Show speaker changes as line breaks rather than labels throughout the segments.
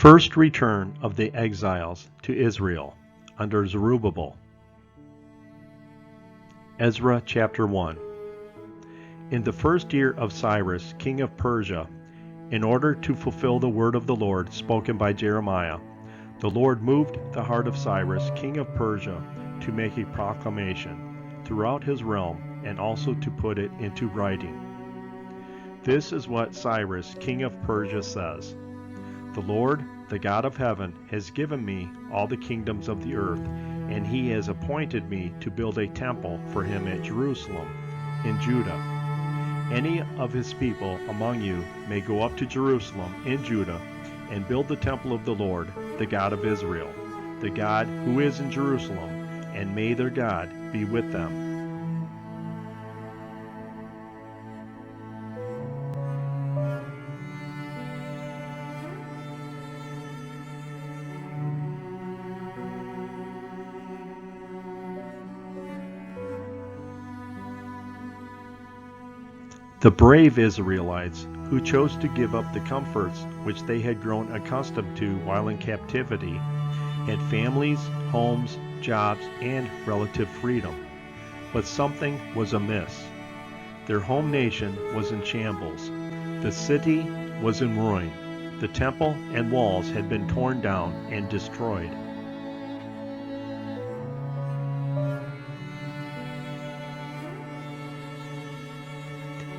First return of the exiles to Israel under Zerubbabel. Ezra chapter 1. In the first year of Cyrus, king of Persia, in order to fulfill the word of the Lord spoken by Jeremiah, the Lord moved the heart of Cyrus, king of Persia, to make a proclamation throughout his realm and also to put it into writing. This is what Cyrus, king of Persia, says. The Lord, the God of heaven, has given me all the kingdoms of the earth, and he has appointed me to build a temple for him at Jerusalem, in Judah. Any of his people among you may go up to Jerusalem in Judah and build the temple of the Lord, the God of Israel, the God who is in Jerusalem, and may their God be with them. The brave Israelites, who chose to give up the comforts which they had grown accustomed to while in captivity, had families, homes, jobs, and relative freedom. But something was amiss. Their home nation was in shambles. The city was in ruin. The temple and walls had been torn down and destroyed.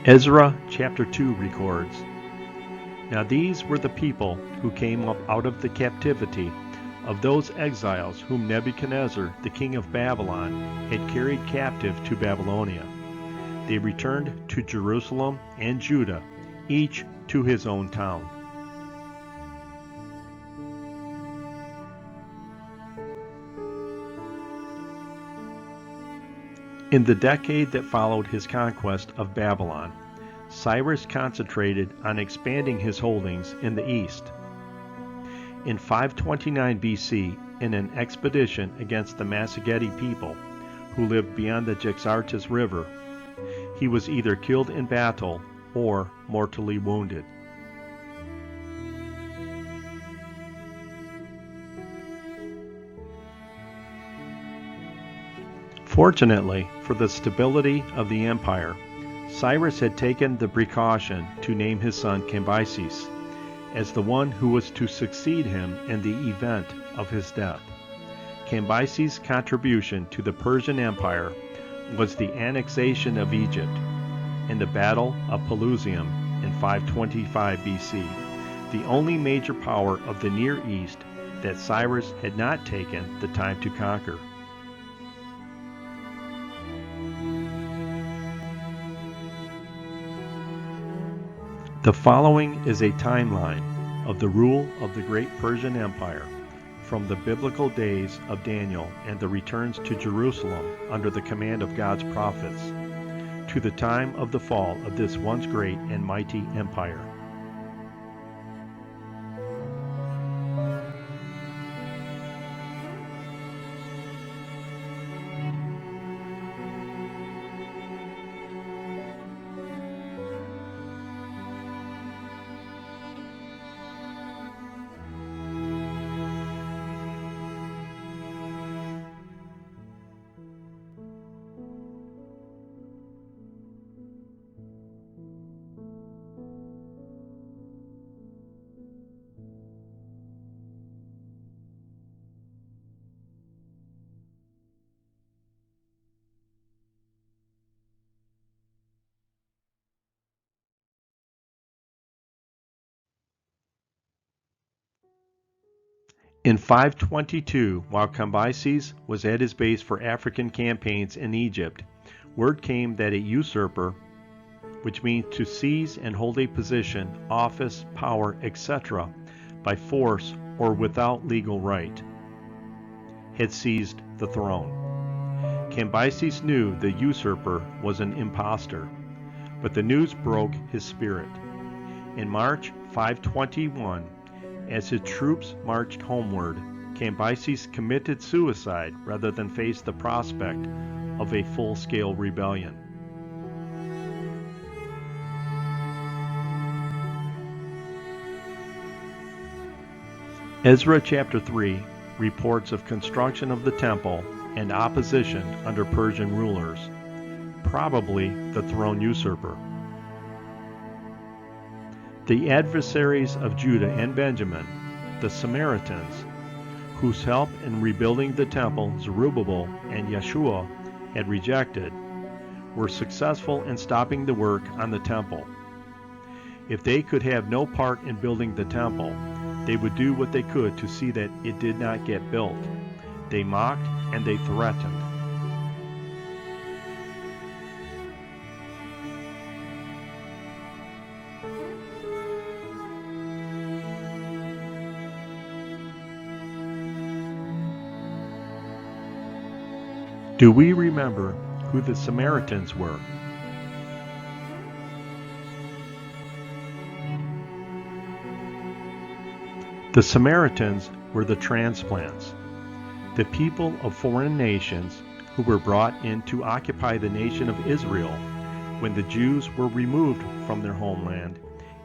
Ezra chapter 2 records, Now these were the people who came up out of the captivity of those exiles whom Nebuchadnezzar, the king of Babylon, had carried captive to Babylonia. They returned to Jerusalem and Judah, each to his own town. In the decade that followed his conquest of Babylon, Cyrus concentrated on expanding his holdings in the east. In 529 BC, in an expedition against the Massageti people, who lived beyond the Jaxartes River, he was either killed in battle or mortally wounded. Fortunately for the stability of the empire, Cyrus had taken the precaution to name his son Cambyses as the one who was to succeed him in the event of his death. Cambyses' contribution to the Persian Empire was the annexation of Egypt in the Battle of Pelusium in 525 BC, the only major power of the Near East that Cyrus had not taken the time to conquer. The following is a timeline of the rule of the great Persian Empire from the biblical days of Daniel and the returns to Jerusalem under the command of God's prophets, to the time of the fall of this once great and mighty empire. In 522, while Cambyses was at his base for African campaigns in Egypt, word came that a usurper, which means to seize and hold a position, office, power, etc., by force or without legal right, had seized the throne. Cambyses knew the usurper was an impostor, but the news broke his spirit. In March 521, as his troops marched homeward, Cambyses committed suicide rather than face the prospect of a full-scale rebellion. Ezra chapter 3 reports of construction of the temple and opposition under Persian rulers, probably the throne usurper. The adversaries of Judah and Benjamin, the Samaritans, whose help in rebuilding the temple Zerubbabel and Yeshua had rejected, were successful in stopping the work on the temple. If they could have no part in building the temple, they would do what they could to see that it did not get built. They mocked and they threatened. Do we remember who the Samaritans were? The Samaritans were the transplants, the people of foreign nations who were brought in to occupy the nation of Israel when the Jews were removed from their homeland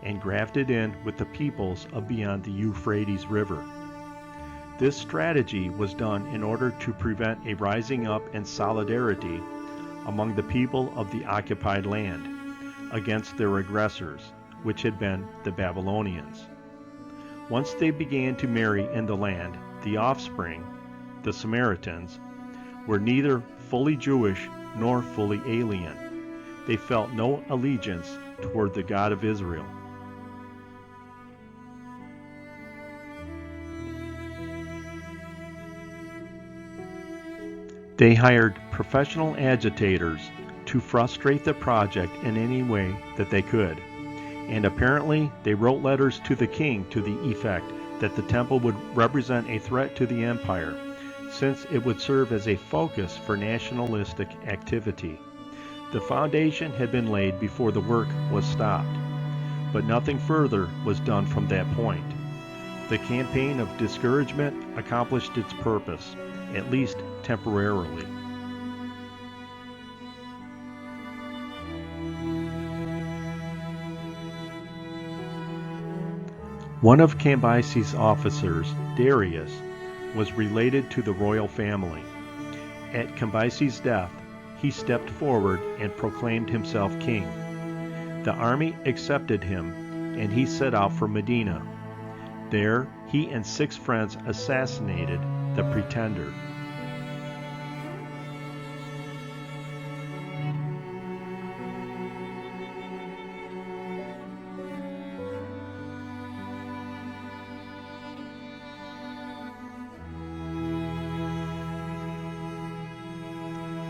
and grafted in with the peoples of beyond the Euphrates River. This strategy was done in order to prevent a rising up in solidarity among the people of the occupied land against their aggressors, which had been the Babylonians. Once they began to marry in the land, the offspring, the Samaritans, were neither fully Jewish nor fully alien. They felt no allegiance toward the God of Israel. They hired professional agitators to frustrate the project in any way that they could. And apparently they wrote letters to the king to the effect that the temple would represent a threat to the empire, since it would serve as a focus for nationalistic activity. The foundation had been laid before the work was stopped, but nothing further was done from that point. The campaign of discouragement accomplished its purpose, at least temporarily. One of Cambyses' officers, Darius, was related to the royal family. At Cambyses' death, he stepped forward and proclaimed himself king. The army accepted him, and he set out for Medina. There, he and 6 friends assassinated the pretender.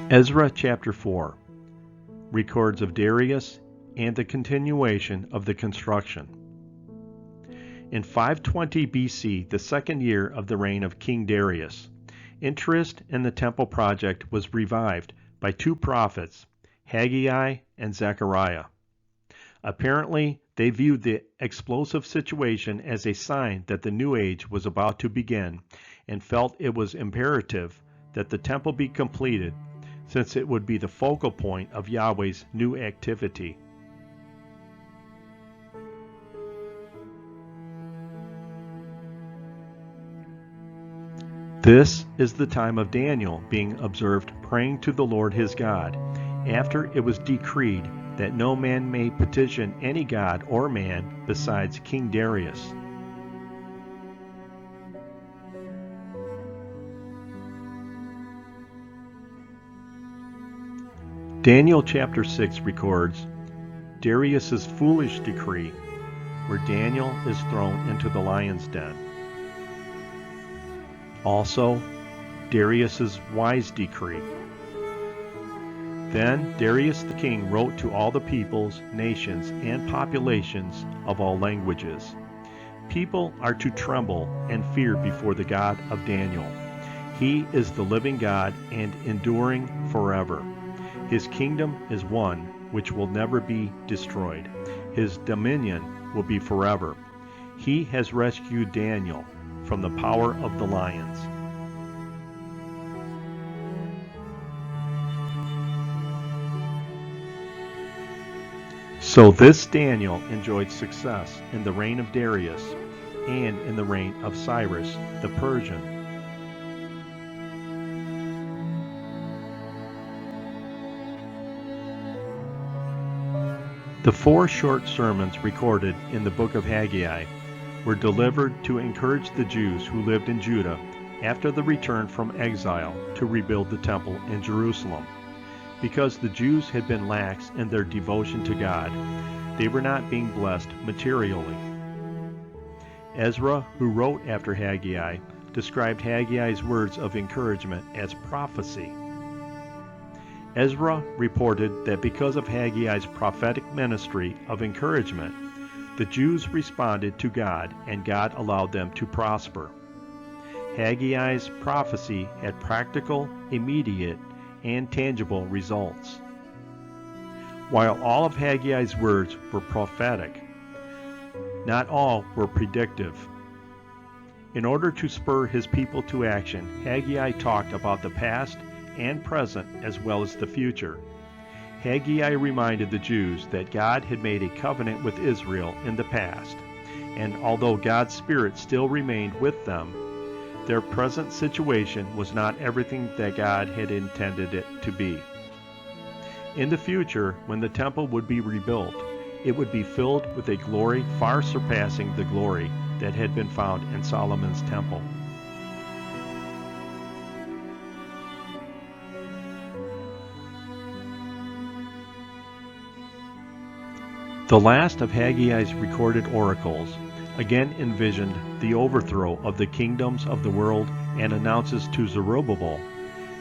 Ezra chapter 4 records of Darius and the continuation of the construction. In 520 BC, the second year of the reign of King Darius, interest in the temple project was revived by 2 prophets, Haggai and Zechariah. Apparently, they viewed the explosive situation as a sign that the new age was about to begin and felt it was imperative that the temple be completed, since it would be the focal point of Yahweh's new activity. This is the time of Daniel being observed praying to the Lord his God, after it was decreed that no man may petition any god or man besides King Darius. Daniel chapter 6 records Darius's foolish decree, where Daniel is thrown into the lion's den. Also, Darius's wise decree. Then Darius the king wrote to all the peoples, nations, and populations of all languages. People are to tremble and fear before the God of Daniel. He is the living God and enduring forever. His kingdom is one which will never be destroyed. His dominion will be forever. He has rescued Daniel from the power of the lions. So this Daniel enjoyed success in the reign of Darius, and in the reign of Cyrus the Persian. The 4 short sermons recorded in the book of Haggai were delivered to encourage the Jews who lived in Judah after the return from exile to rebuild the temple in Jerusalem. Because the Jews had been lax in their devotion to God, they were not being blessed materially. Ezra, who wrote after Haggai, described Haggai's words of encouragement as prophecy. Ezra reported that because of Haggai's prophetic ministry of encouragement, the Jews responded to God and God allowed them to prosper. Haggai's prophecy had practical, immediate, and tangible results. While all of Haggai's words were prophetic, not all were predictive. In order to spur his people to action, Haggai talked about the past and present as well as the future. Haggai reminded the Jews that God had made a covenant with Israel in the past, and although God's Spirit still remained with them, their present situation was not everything that God had intended it to be. In the future, when the temple would be rebuilt, it would be filled with a glory far surpassing the glory that had been found in Solomon's temple. The last of Haggai's recorded oracles again envisioned the overthrow of the kingdoms of the world and announces to Zerubbabel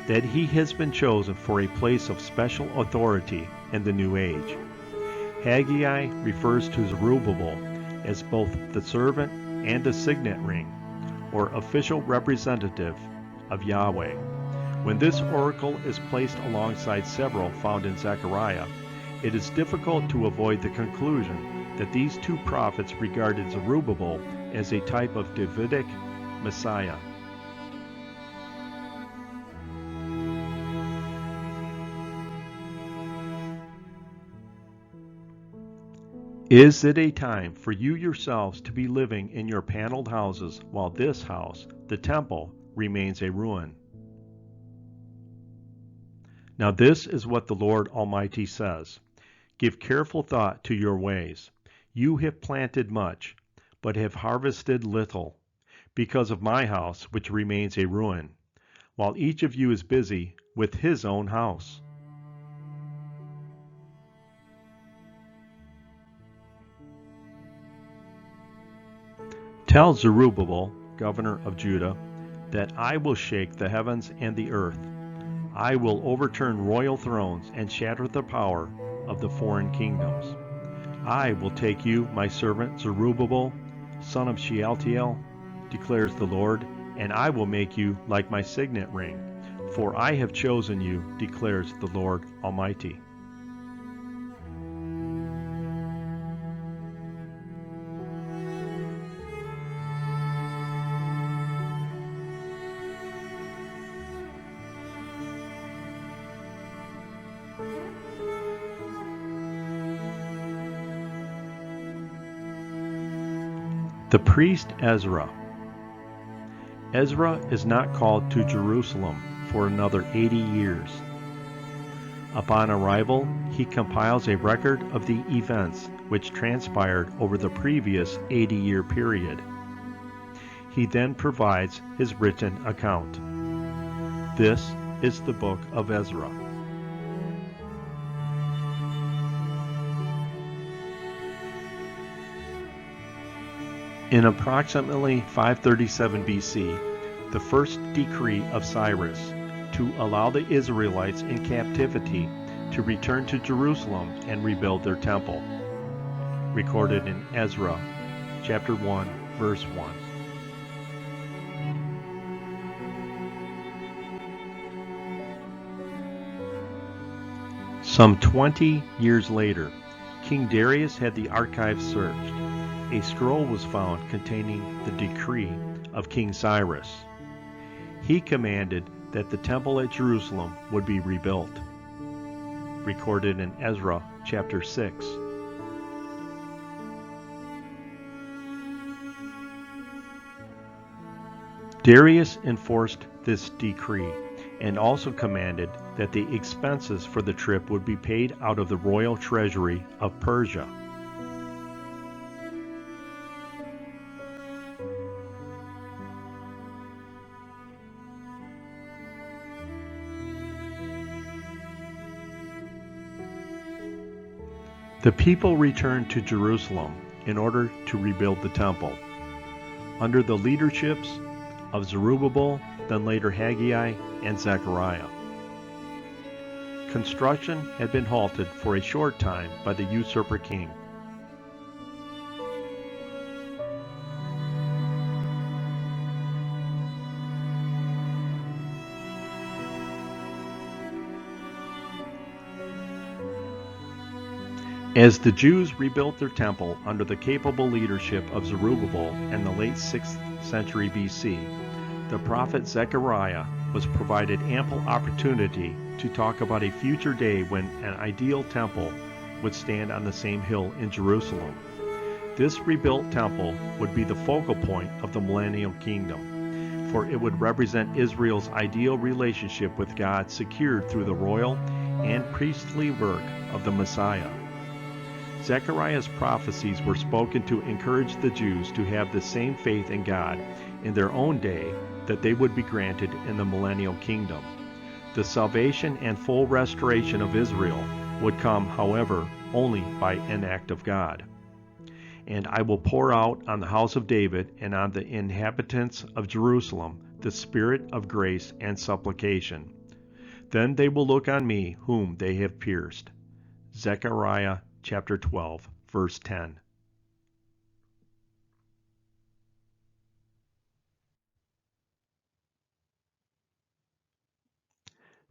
that he has been chosen for a place of special authority in the new age. Haggai refers to Zerubbabel as both the servant and the signet ring, or official representative of Yahweh. When this oracle is placed alongside several found in Zechariah, it is difficult to avoid the conclusion that these 2 prophets regarded Zerubbabel as a type of Davidic Messiah. Is it a time for you yourselves to be living in your paneled houses while this house, the temple, remains a ruin? Now this is what the Lord Almighty says. Give careful thought to your ways. You have planted much, but have harvested little, because of my house which remains a ruin, while each of you is busy with his own house. Tell Zerubbabel, governor of Judah, that I will shake the heavens and the earth. I will overturn royal thrones and shatter the power of the foreign kingdoms. I will take you, my servant Zerubbabel, son of Shealtiel, declares the Lord, and I will make you like my signet ring, for I have chosen you, declares the Lord Almighty. The priest Ezra. Ezra is not called to Jerusalem for another 80 years. Upon arrival, he compiles a record of the events which transpired over the previous 80-year period. He then provides his written account. This is the book of Ezra. In approximately 537 BC, the first decree of Cyrus to allow the Israelites in captivity to return to Jerusalem and rebuild their temple, recorded in Ezra, chapter 1, verse 1. Some 20 years later, King Darius had the archives searched. A scroll was found containing the decree of King Cyrus. He commanded that the temple at Jerusalem would be rebuilt, recorded in Ezra chapter 6. Darius enforced this decree and also commanded that the expenses for the trip would be paid out of the royal treasury of Persia. The people returned to Jerusalem in order to rebuild the temple. Under the leaderships of Zerubbabel, then later Haggai, and Zechariah. Construction had been halted for a short time by the usurper king. As the Jews rebuilt their temple under the capable leadership of Zerubbabel in the late 6th century BC, the prophet Zechariah was provided ample opportunity to talk about a future day when an ideal temple would stand on the same hill in Jerusalem. This rebuilt temple would be the focal point of the millennial kingdom, for it would represent Israel's ideal relationship with God secured through the royal and priestly work of the Messiah. Zechariah's prophecies were spoken to encourage the Jews to have the same faith in God in their own day that they would be granted in the millennial kingdom. The salvation and full restoration of Israel would come, however, only by an act of God. And I will pour out on the house of David and on the inhabitants of Jerusalem the spirit of grace and supplication. Then they will look on me whom they have pierced. Zechariah chapter 12, verse 10.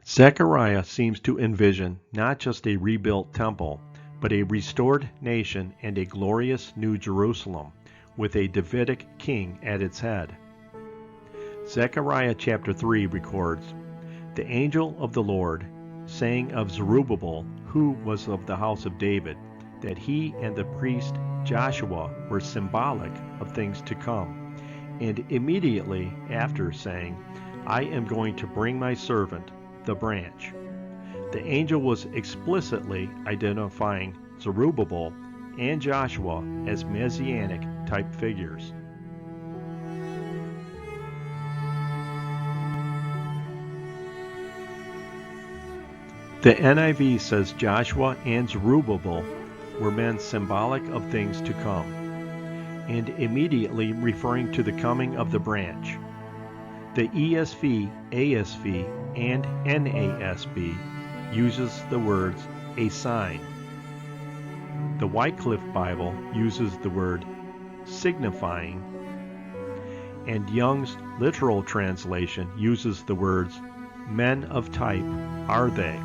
Zechariah seems to envision not just a rebuilt temple, but a restored nation and a glorious new Jerusalem, with a Davidic king at its head. Zechariah chapter 3 records, "The angel of the Lord, saying of Zerubbabel, who was of the house of David, that he and the priest Joshua were symbolic of things to come, and immediately after saying, I am going to bring my servant, the branch." The angel was explicitly identifying Zerubbabel and Joshua as messianic type figures. The NIV says Joshua and Zerubbabel were men symbolic of things to come, and immediately referring to the coming of the branch. The ESV, ASV, and NASB uses the words a sign. The Wycliffe Bible uses the word signifying, and Young's literal translation uses the words men of type are they.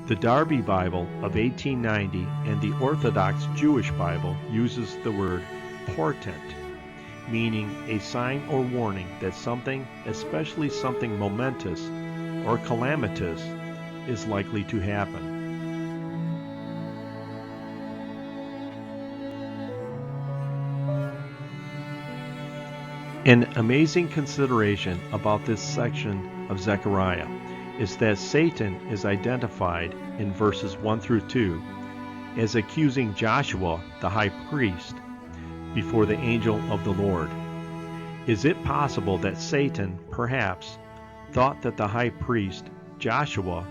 The Darby Bible of 1890 and the Orthodox Jewish Bible uses the word portent, meaning a sign or warning that something, especially something momentous or calamitous, is likely to happen. An amazing consideration about this section of Zechariah is that Satan is identified in verses 1 through 2 as accusing Joshua, the high priest, before the angel of the Lord. Is it possible that Satan, perhaps, thought that the high priest, Joshua,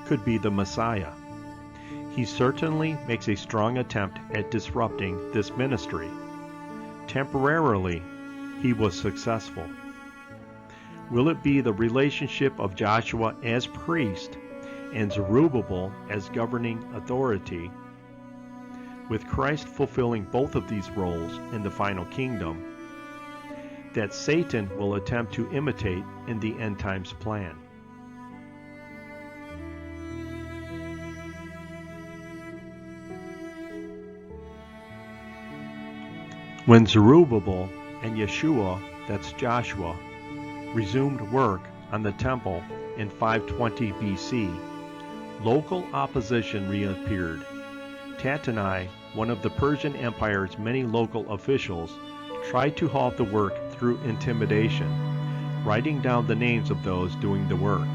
could be the Messiah? He certainly makes a strong attempt at disrupting this ministry. Temporarily, he was successful. Will it be the relationship of Joshua as priest and Zerubbabel as governing authority, with Christ fulfilling both of these roles in the final kingdom, that Satan will attempt to imitate in the end times plan? When Zerubbabel and Yeshua, that's Joshua, resumed work on the temple in 520 BC, local opposition reappeared. Tattenai, one of the Persian Empire's many local officials, tried to halt the work through intimidation, writing down the names of those doing the work.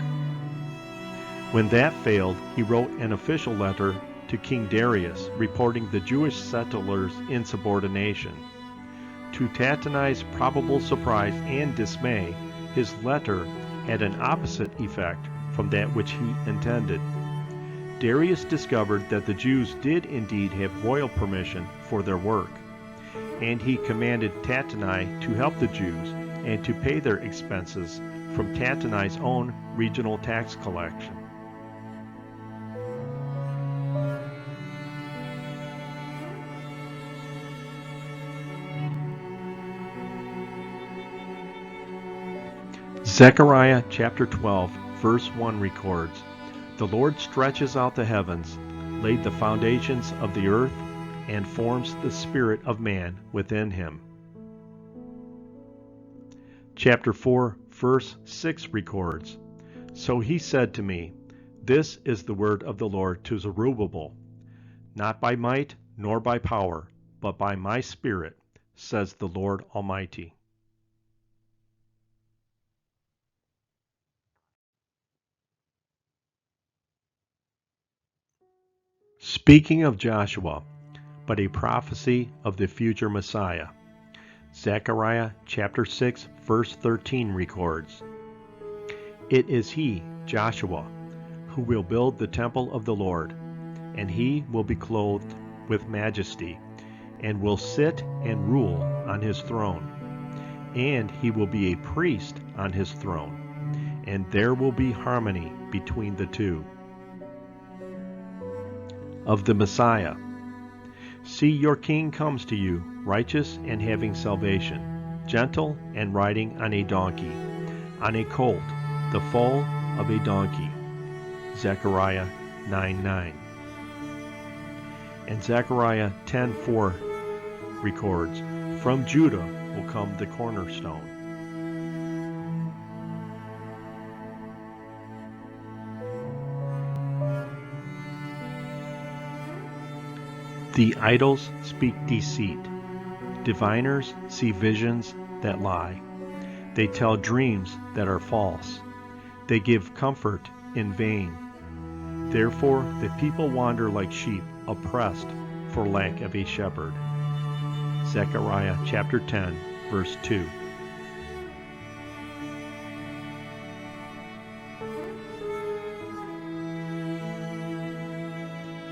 When that failed, he wrote an official letter to King Darius reporting the Jewish settlers' insubordination. To Tattenai's probable surprise and dismay, his letter had an opposite effect from that which he intended. Darius discovered that the Jews did indeed have royal permission for their work, and he commanded Tattenai to help the Jews and to pay their expenses from Tattenai's own regional tax collection. Zechariah chapter 12, verse 1 records, "The Lord stretches out the heavens, laid the foundations of the earth, and forms the spirit of man within him." Chapter 4, verse 6 records, "So he said to me, This is the word of the Lord to Zerubbabel, not by might nor by power, but by my spirit, says the Lord Almighty." Speaking of Joshua, but a prophecy of the future Messiah. Zechariah chapter 6, verse 13 records, "It is he, Joshua, who will build the temple of the Lord, and he will be clothed with majesty, and will sit and rule on his throne. And he will be a priest on his throne, and there will be harmony between the two." Of the Messiah. "See, your king comes to you, righteous and having salvation, gentle and riding on a donkey, on a colt, the foal of a donkey." Zechariah 9:9. And Zechariah 10:4 records, "From Judah will come the cornerstone." The idols speak deceit. Diviners see visions that lie. They tell dreams that are false. They give comfort in vain. Therefore the people wander like sheep, oppressed for lack of a shepherd. Zechariah chapter 10, verse 2.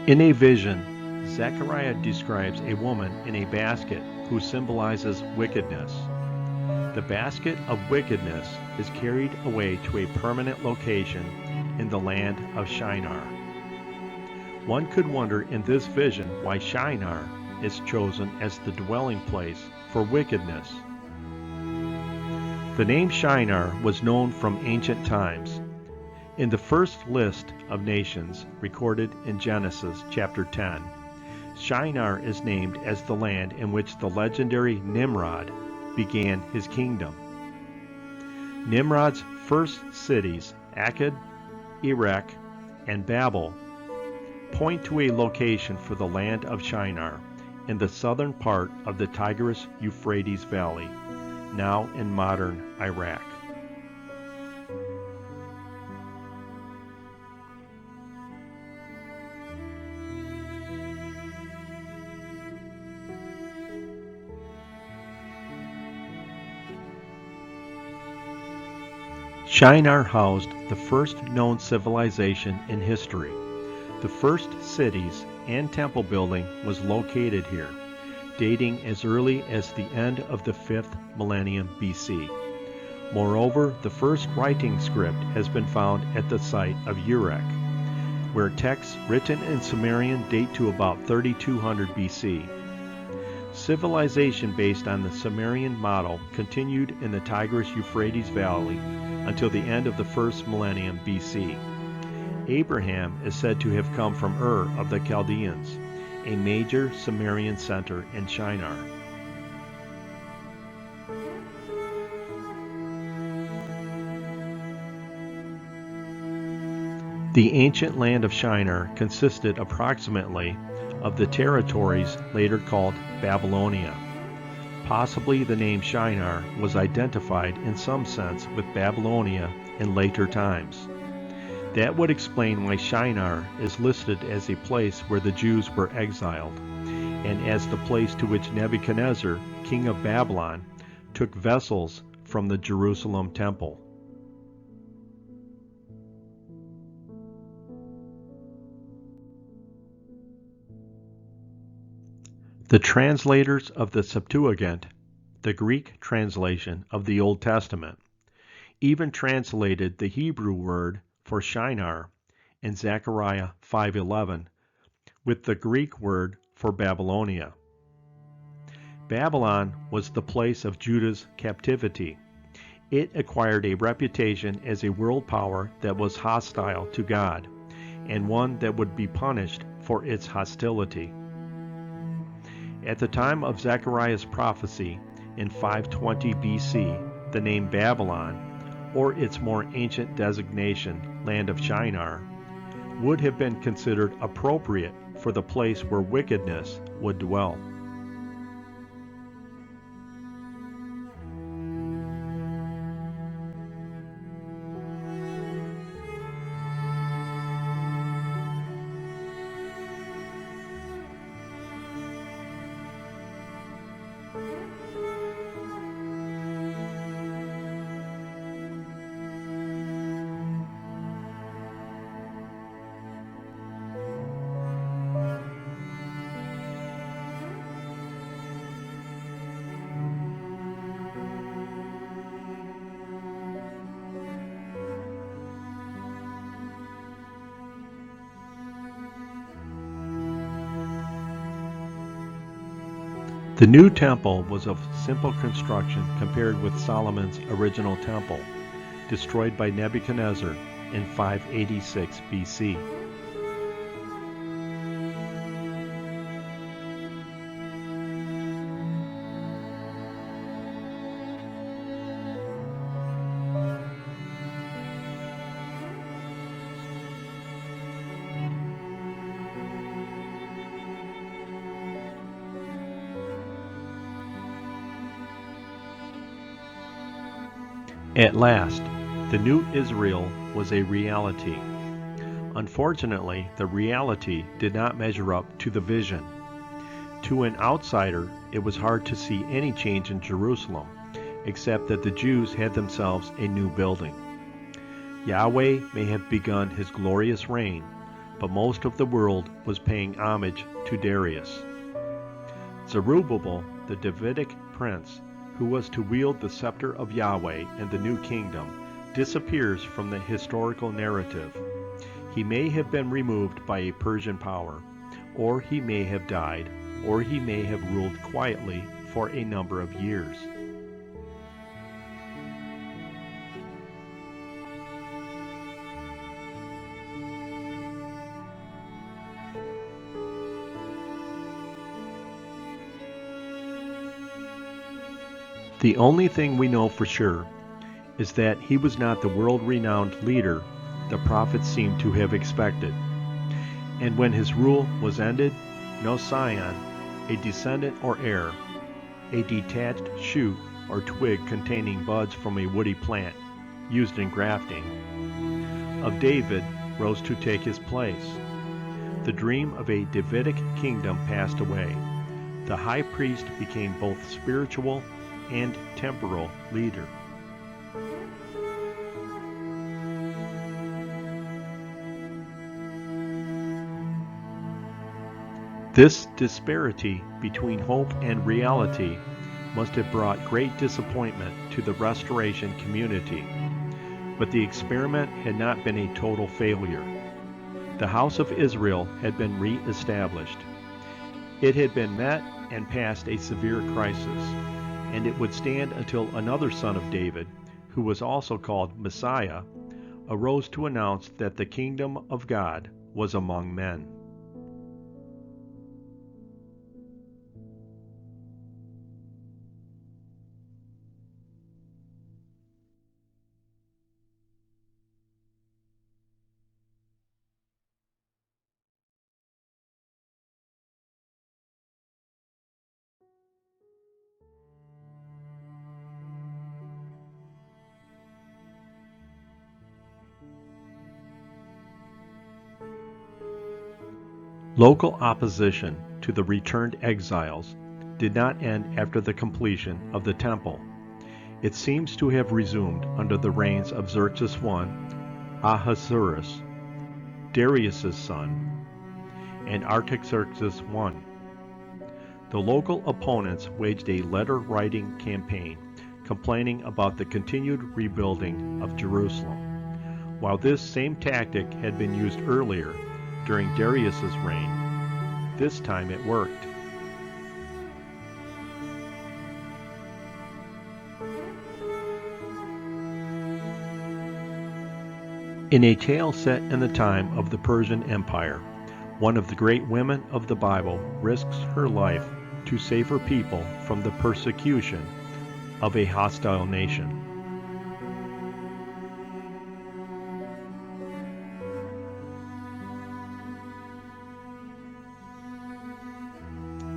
In a vision, Zechariah describes a woman in a basket who symbolizes wickedness. The basket of wickedness is carried away to a permanent location in the land of Shinar. One could wonder in this vision why Shinar is chosen as the dwelling place for wickedness. The name Shinar was known from ancient times. In the first list of nations recorded in Genesis chapter 10, Shinar is named as the land in which the legendary Nimrod began his kingdom. Nimrod's first cities, Akkad, Erech, and Babel, point to a location for the land of Shinar in the southern part of the Tigris-Euphrates Valley, now in modern Iraq. Shinar housed the first known civilization in history. The first cities and temple building was located here, dating as early as the end of the 5th millennium BC. Moreover, the first writing script has been found at the site of Erech, where texts written in Sumerian date to about 3200 BC. Civilization based on the Sumerian model continued in the Tigris-Euphrates Valley until the end of the 1st millennium BC. Abraham is said to have come from Ur of the Chaldeans, a major Sumerian center in Shinar. The ancient land of Shinar consisted approximately of the territories later called Babylonia. Possibly the name Shinar was identified in some sense with Babylonia in later times. That would explain why Shinar is listed as a place where the Jews were exiled, and as the place to which Nebuchadnezzar, king of Babylon, took vessels from the Jerusalem temple. The translators of the Septuagint, the Greek translation of the Old Testament, even translated the Hebrew word for Shinar in Zechariah 5:11 with the Greek word for Babylonia. Babylon was the place of Judah's captivity. It acquired a reputation as a world power that was hostile to God, and one that would be punished for its hostility. At the time of Zechariah's prophecy in 520 BC, the name Babylon, or its more ancient designation, Land of Shinar, would have been considered appropriate for the place where wickedness would dwell. The new temple was of simple construction compared with Solomon's original temple, destroyed by Nebuchadnezzar in 586 BC. At last, the new Israel was a reality. Unfortunately, the reality did not measure up to the vision. To an outsider, it was hard to see any change in Jerusalem, except that the Jews had themselves a new building. Yahweh may have begun his glorious reign, but most of the world was paying homage to Darius. Zerubbabel, the Davidic prince, who was to wield the scepter of Yahweh and the new kingdom, disappears from the historical narrative. He may have been removed by a Persian power, or he may have died, or he may have ruled quietly for a number of years. The only thing we know for sure is that he was not the world-renowned leader the prophets seemed to have expected. And when his rule was ended, no scion, a descendant or heir, a detached shoot or twig containing buds from a woody plant used in grafting, of David rose to take his place. The dream of a Davidic kingdom passed away. The high priest became both spiritual and temporal leader. This disparity between hope and reality must have brought great disappointment to the restoration community. But the experiment had not been a total failure. The house of Israel had been re-established. It had been met and passed a severe crisis, and it would stand until another son of David, who was also called Messiah, arose to announce that the kingdom of God was among men. Local opposition to the returned exiles did not end after the completion of the temple. It seems to have resumed under the reigns of Xerxes I, Ahasuerus, Darius's son, and Artaxerxes I. The local opponents waged a letter-writing campaign complaining about the continued rebuilding of Jerusalem. While this same tactic had been used earlier during Darius's reign, this time it worked. In a tale set in the time of the Persian Empire, one of the great women of the Bible risks her life to save her people from the persecution of a hostile nation.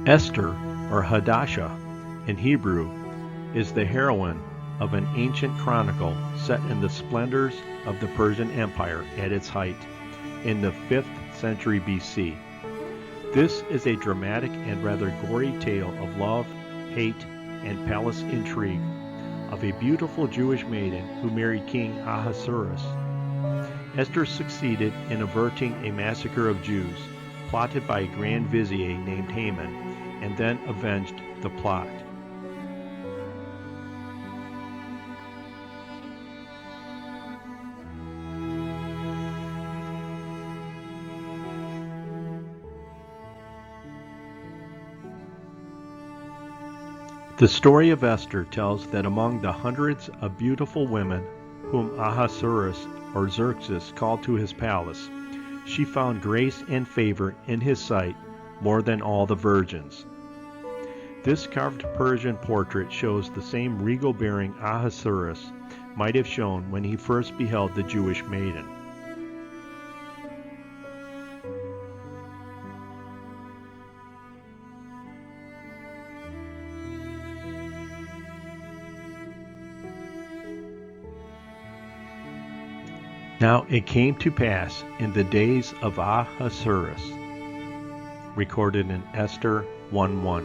Esther, or Hadassah in Hebrew, is the heroine of an ancient chronicle set in the splendors of the Persian Empire at its height in the 5th century BC. This is a dramatic and rather gory tale of love, hate, and palace intrigue of a beautiful Jewish maiden who married King Ahasuerus. Esther succeeded in averting a massacre of Jews plotted by a grand vizier named Haman, and then avenged the plot. The story of Esther tells that among the hundreds of beautiful women whom Ahasuerus or Xerxes called to his palace, she found grace and favor in his sight more than all the virgins. This carved Persian portrait shows the same regal bearing Ahasuerus might have shown when he first beheld the Jewish maiden. Now it came to pass in the days of Ahasuerus, recorded in Esther 1:1.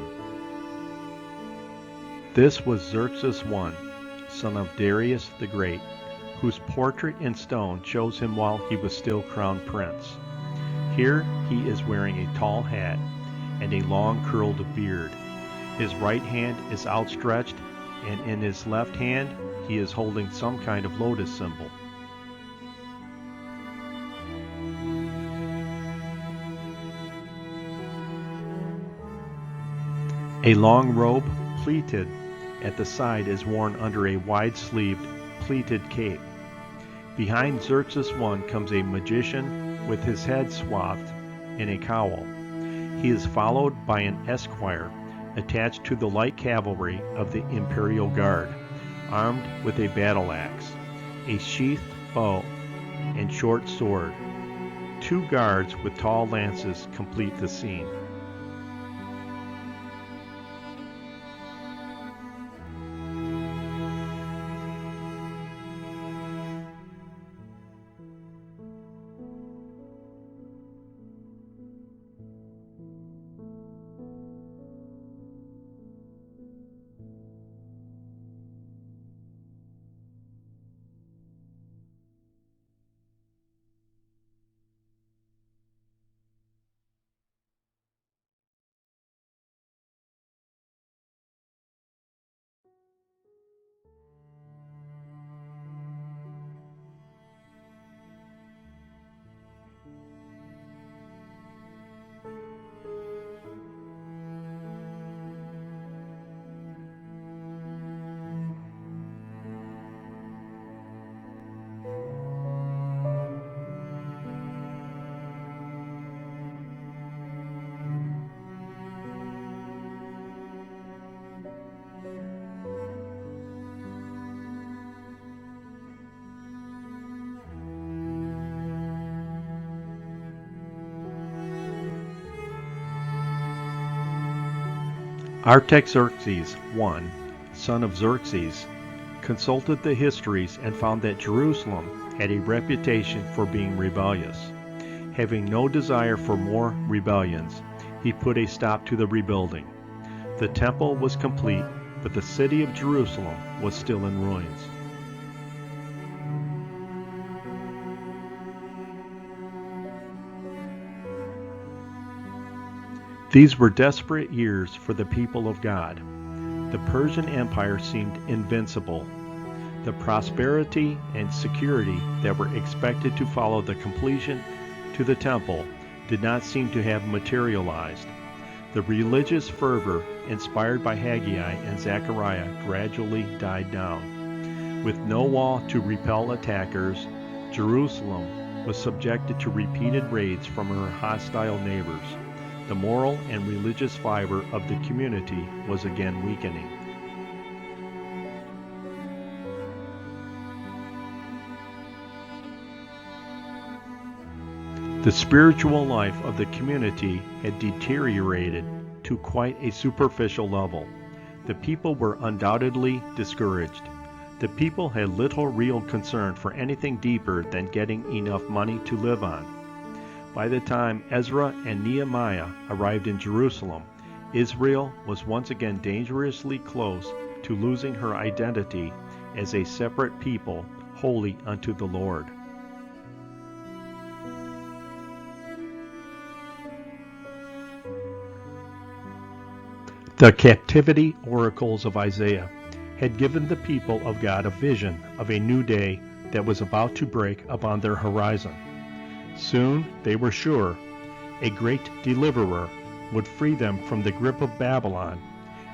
This was Xerxes I, son of Darius the Great, whose portrait in stone shows him while he was still crowned prince. Here he is wearing a tall hat and a long curled beard. His right hand is outstretched, and in his left hand he is holding some kind of lotus symbol. A long robe, pleated at the side, is worn under a wide-sleeved, pleated cape. Behind Xerxes I comes a magician with his head swathed in a cowl. He is followed by an esquire attached to the light cavalry of the imperial guard, armed with a battle axe, a sheathed bow, and short sword. 2 guards with tall lances complete the scene. Artaxerxes I, son of Xerxes, consulted the histories and found that Jerusalem had a reputation for being rebellious. Having no desire for more rebellions, he put a stop to the rebuilding. The temple was complete, but the city of Jerusalem was still in ruins. These were desperate years for the people of God. The Persian Empire seemed invincible. The prosperity and security that were expected to follow the completion to the temple did not seem to have materialized. The religious fervor inspired by Haggai and Zechariah gradually died down. With no wall to repel attackers, Jerusalem was subjected to repeated raids from her hostile neighbors. The moral and religious fiber of the community was again weakening. The spiritual life of the community had deteriorated to quite a superficial level. The people were undoubtedly discouraged. The people had little real concern for anything deeper than getting enough money to live on. By the time Ezra and Nehemiah arrived in Jerusalem, Israel was once again dangerously close to losing her identity as a separate people, holy unto the Lord. The captivity oracles of Isaiah had given the people of God a vision of a new day that was about to break upon their horizon. Soon, they were sure, a great deliverer would free them from the grip of Babylon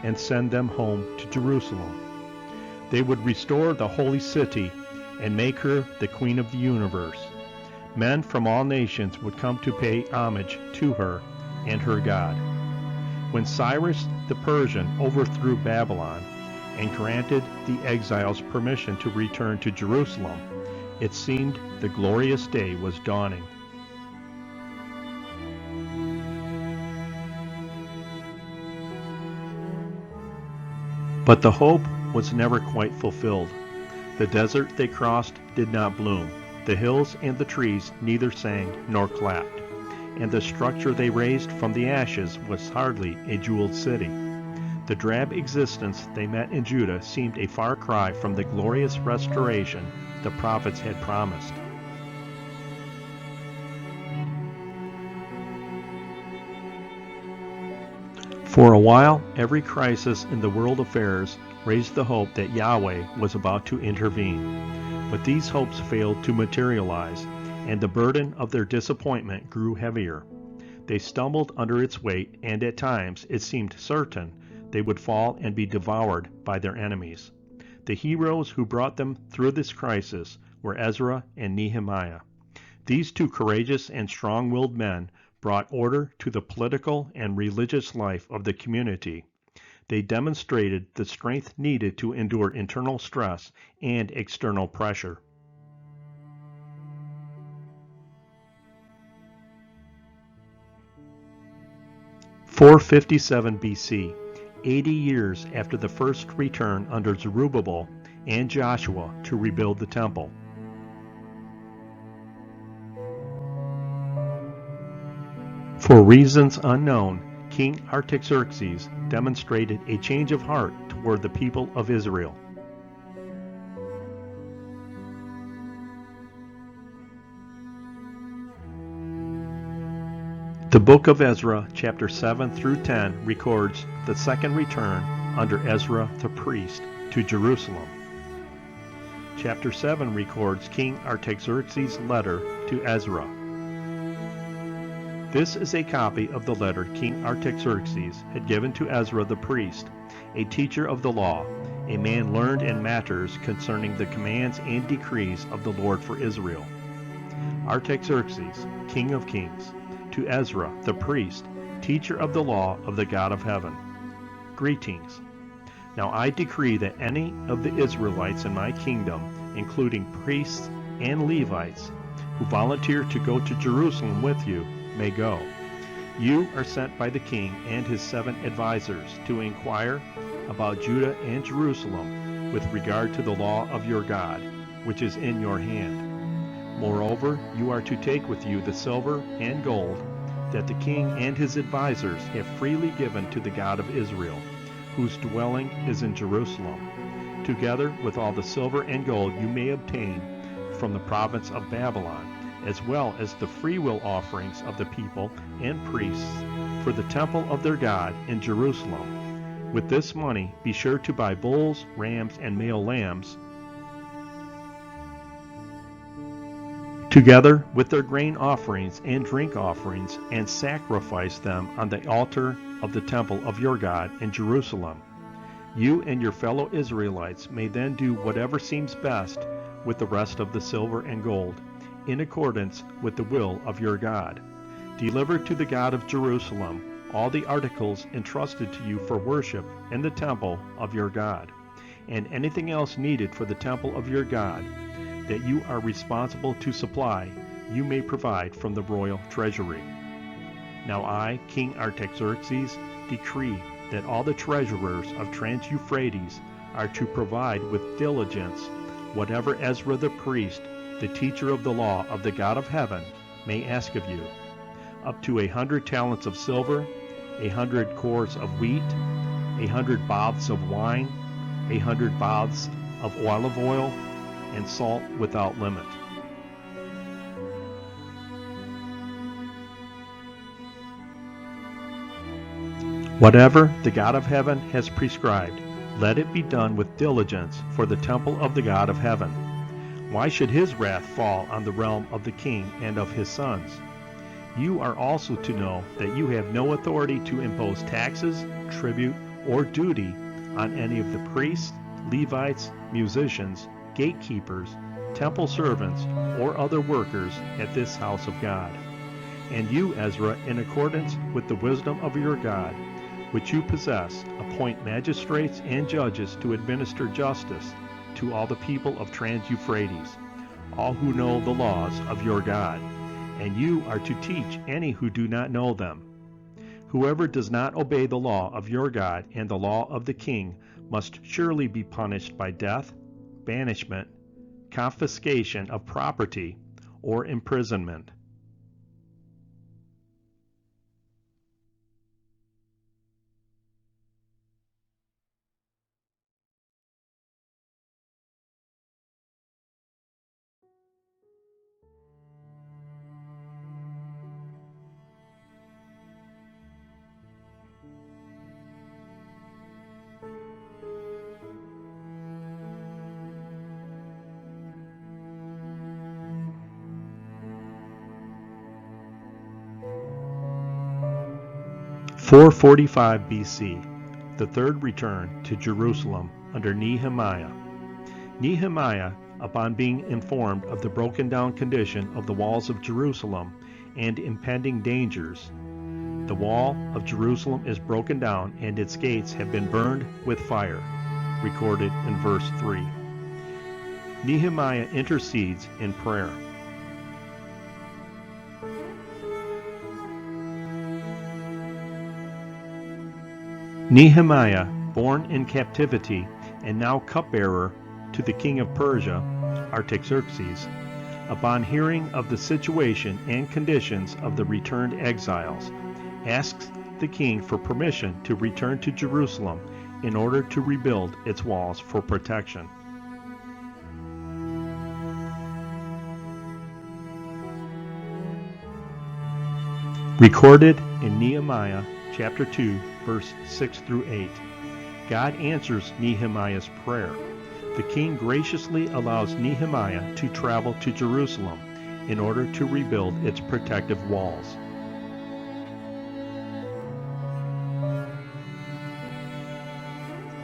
and send them home to Jerusalem. They would restore the holy city and make her the queen of the universe. Men from all nations would come to pay homage to her and her God. When Cyrus the Persian overthrew Babylon and granted the exiles permission to return to Jerusalem, it seemed the glorious day was dawning. But the hope was never quite fulfilled. The desert they crossed did not bloom. The hills and the trees neither sang nor clapped. And the structure they raised from the ashes was hardly a jeweled city. The drab existence they met in Judah seemed a far cry from the glorious restoration the prophets had promised. For a while, every crisis in the world affairs raised the hope that Yahweh was about to intervene. But these hopes failed to materialize, and the burden of their disappointment grew heavier. They stumbled under its weight, and at times it seemed certain they would fall and be devoured by their enemies. The heroes who brought them through this crisis were Ezra and Nehemiah. These two courageous and strong-willed men brought order to the political and religious life of the community. They demonstrated the strength needed to endure internal stress and external pressure. 457 BC, 80 years after the first return under Zerubbabel and Joshua to rebuild the temple. For reasons unknown, King Artaxerxes demonstrated a change of heart toward the people of Israel. The book of Ezra, chapter 7 through 10, records the second return under Ezra the priest to Jerusalem. Chapter 7 records King Artaxerxes' letter to Ezra. This is a copy of the letter King Artaxerxes had given to Ezra the priest, a teacher of the law, a man learned in matters concerning the commands and decrees of the Lord for Israel. Artaxerxes, King of Kings, to Ezra the priest, teacher of the law of the God of heaven. Greetings. Now I decree that any of the Israelites in my kingdom, including priests and Levites, who volunteer to go to Jerusalem with you, may go. You are sent by the king and his 7 advisors to inquire about Judah and Jerusalem with regard to the law of your God, which is in your hand. Moreover, you are to take with you the silver and gold that the king and his advisers have freely given to the God of Israel, whose dwelling is in Jerusalem, together with all the silver and gold you may obtain from the province of Babylon, as well as the freewill offerings of the people and priests for the temple of their God in Jerusalem. With this money be sure to buy bulls, rams, and male lambs, together with their grain offerings and drink offerings, and sacrifice them on the altar of the temple of your God in Jerusalem. You and your fellow Israelites may then do whatever seems best with the rest of the silver and gold, in accordance with the will of your God. Deliver to the God of Jerusalem all the articles entrusted to you for worship in the temple of your God, and anything else needed for the temple of your God that you are responsible to supply, you may provide from the royal treasury. Now I, King Artaxerxes, decree that all the treasurers of Trans-Euphrates are to provide with diligence whatever Ezra the priest, the teacher of the law of the God of heaven, may ask of you, up to 100 talents of silver, 100 cores of wheat, 100 baths of wine, 100 baths of olive oil, and salt without limit. Whatever the God of heaven has prescribed, let it be done with diligence for the temple of the God of heaven. Why should his wrath fall on the realm of the king and of his sons? You are also to know that you have no authority to impose taxes, tribute, or duty on any of the priests, Levites, musicians, gatekeepers, temple servants, or other workers at this house of God. And you, Ezra, in accordance with the wisdom of your God, which you possess, appoint magistrates and judges to administer justice to all the people of Trans-Euphrates, all who know the laws of your God, and you are to teach any who do not know them. Whoever does not obey the law of your God and the law of the king must surely be punished by death, banishment, confiscation of property, or imprisonment. (445 BC), the third return to Jerusalem under Nehemiah. Nehemiah, upon being informed of the broken down condition of the walls of Jerusalem and impending dangers, the wall of Jerusalem is broken down and its gates have been burned with fire, recorded in verse 3. Nehemiah intercedes in prayer. Nehemiah, born in captivity and now cupbearer to the king of Persia, Artaxerxes, upon hearing of the situation and conditions of the returned exiles, asks the king for permission to return to Jerusalem in order to rebuild its walls for protection. Recorded in Nehemiah chapter 2, verse 6 through 8. God answers Nehemiah's prayer. The king graciously allows Nehemiah to travel to Jerusalem in order to rebuild its protective walls.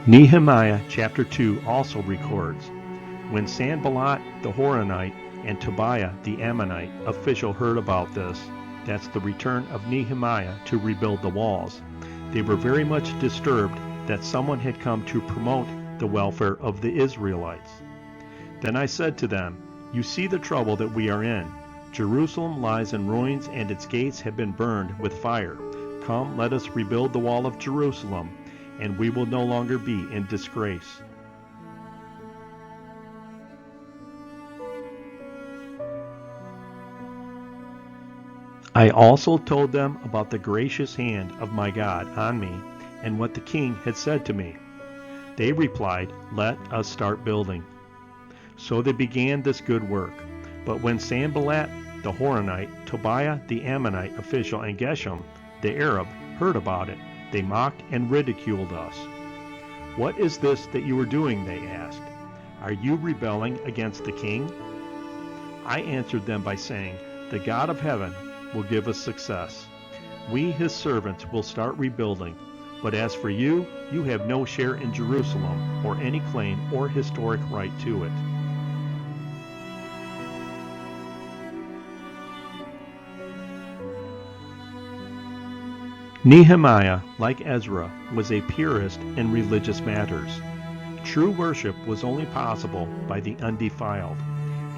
Nehemiah chapter 2 also records, when Sanballat the Horonite and Tobiah the Ammonite official heard about this, that's the return of Nehemiah to rebuild the walls, they were very much disturbed that someone had come to promote the welfare of the Israelites. Then I said to them, you see the trouble that we are in. Jerusalem lies in ruins and its gates have been burned with fire. Come, let us rebuild the wall of Jerusalem, and we will no longer be in disgrace. I also told them about the gracious hand of my God on me and what the king had said to me. They replied, "Let us start building." So they began this good work. But when Sanballat the Horonite, Tobiah the Ammonite official, and Geshem the Arab heard about it, they mocked and ridiculed us. "What is this that you are doing?" they asked. "Are you rebelling against the king?" I answered them by saying, "The God of heaven will give us success. We, his servants, will start rebuilding. But as for you, you have no share in Jerusalem or any claim or historic right to it." Nehemiah, like Ezra, was a purist in religious matters. True worship was only possible by the undefiled,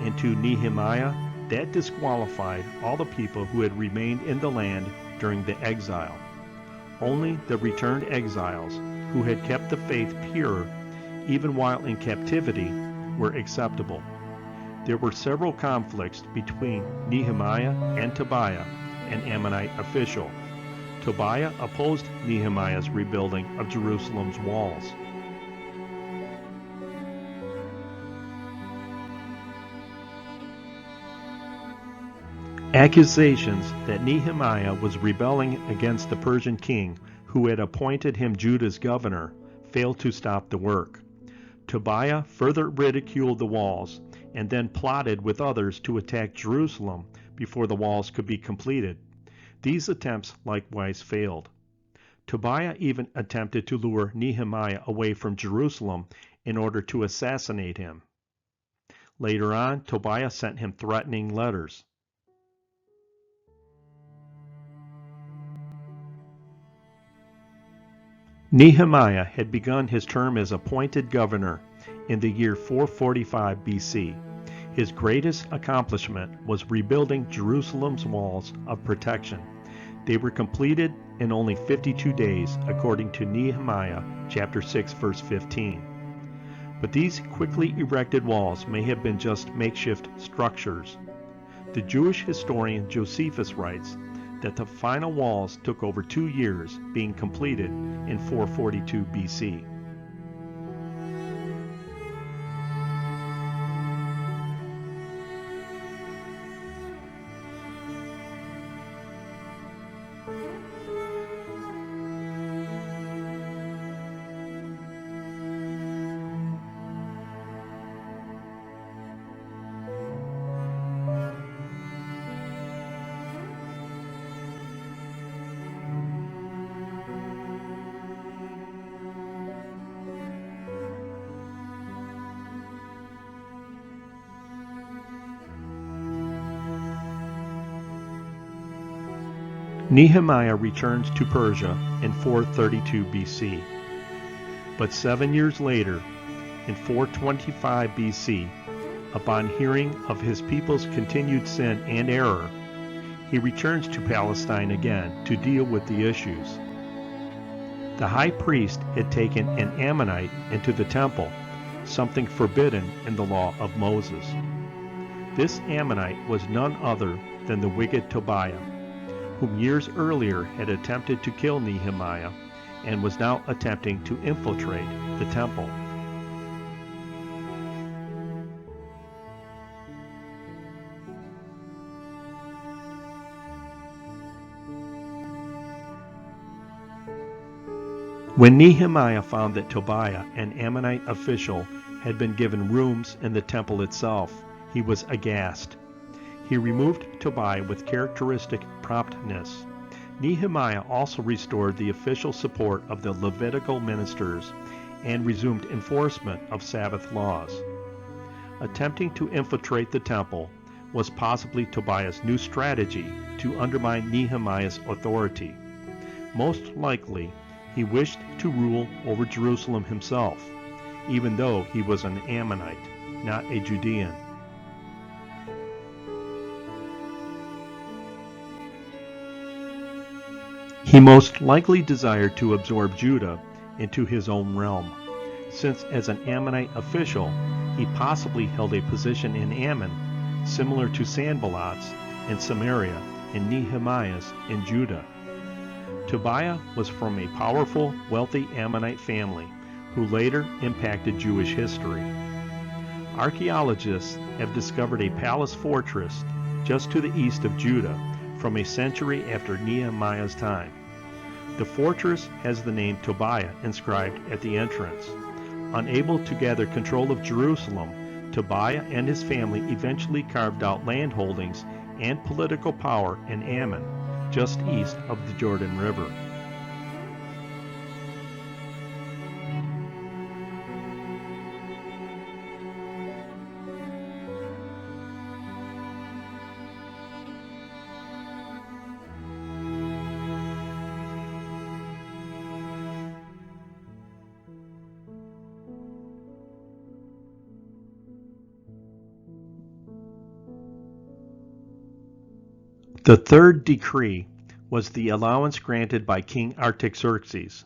and to Nehemiah, that disqualified all the people who had remained in the land during the exile. Only the returned exiles, who had kept the faith pure even while in captivity, were acceptable. There were several conflicts between Nehemiah and Tobiah, an Ammonite official. Tobiah opposed Nehemiah's rebuilding of Jerusalem's walls. Accusations that Nehemiah was rebelling against the Persian king who had appointed him Judah's governor failed to stop the work. Tobiah further ridiculed the walls and then plotted with others to attack Jerusalem before the walls could be completed. These attempts likewise failed. Tobiah even attempted to lure Nehemiah away from Jerusalem in order to assassinate him. Later on, Tobiah sent him threatening letters. Nehemiah had begun his term as appointed governor in the year 445 BC. His greatest accomplishment was rebuilding Jerusalem's walls of protection. They were completed in only 52 days, according to Nehemiah chapter 6, verse 15. But these quickly erected walls may have been just makeshift structures. The Jewish historian Josephus writes that the final walls took over 2 years, being completed in 442 BC. Nehemiah returns to Persia in 432 BC. But 7 years later, in 425 BC, upon hearing of his people's continued sin and error, he returns to Palestine again to deal with the issues. The high priest had taken an Ammonite into the temple, something forbidden in the law of Moses. This Ammonite was none other than the wicked Tobiah, whom years earlier had attempted to kill Nehemiah and was now attempting to infiltrate the temple. When Nehemiah found that Tobiah, an Ammonite official, had been given rooms in the temple itself, he was aghast. He removed Tobiah with characteristic promptness. Nehemiah also restored the official support of the Levitical ministers and resumed enforcement of Sabbath laws. Attempting to infiltrate the temple was possibly Tobiah's new strategy to undermine Nehemiah's authority. Most likely, he wished to rule over Jerusalem himself, even though he was an Ammonite, not a Judean. He most likely desired to absorb Judah into his own realm, since as an Ammonite official, he possibly held a position in Ammon, similar to Sanballat's in Samaria and Nehemiahs in Judah. Tobiah was from a powerful, wealthy Ammonite family who later impacted Jewish history. Archaeologists have discovered a palace fortress just to the east of Judah from a century after Nehemiah's time. The fortress has the name Tobiah inscribed at the entrance. Unable to gather control of Jerusalem, Tobiah and his family eventually carved out land holdings and political power in Ammon, just east of the Jordan River. The third decree was the allowance granted by King Artaxerxes,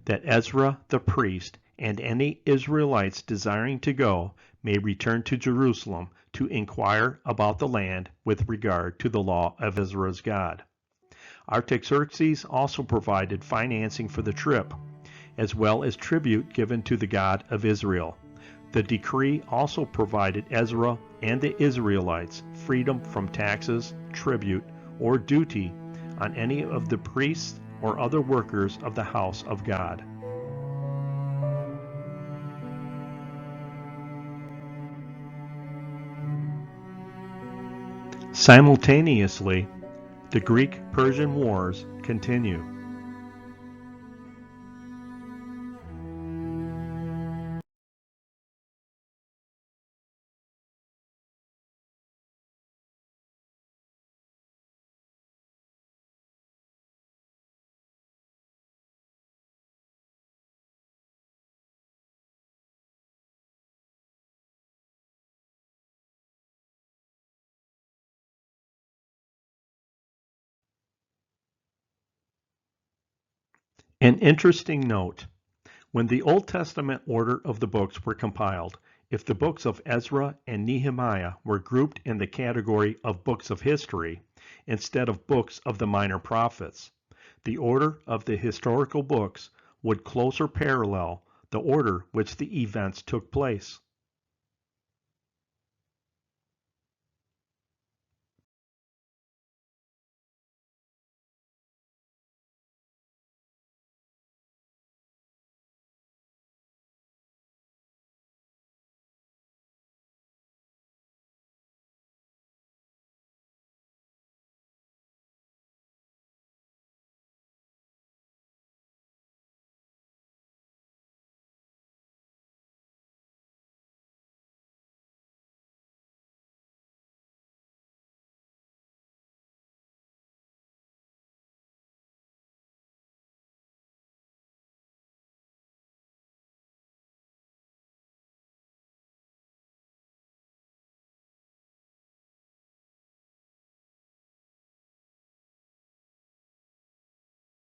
that Ezra the priest and any Israelites desiring to go may return to Jerusalem to inquire about the land with regard to the law of Ezra's God. Artaxerxes also provided financing for the trip, as well as tribute given to the God of Israel. The decree also provided Ezra and the Israelites freedom from taxes, tribute, or duty on any of the priests or other workers of the house of God. Simultaneously, the Greek-Persian Wars continue. An interesting note: when the Old Testament order of the books were compiled, if the books of Ezra and Nehemiah were grouped in the category of books of history, instead of books of the minor prophets, the order of the historical books would closer parallel the order which the events took place.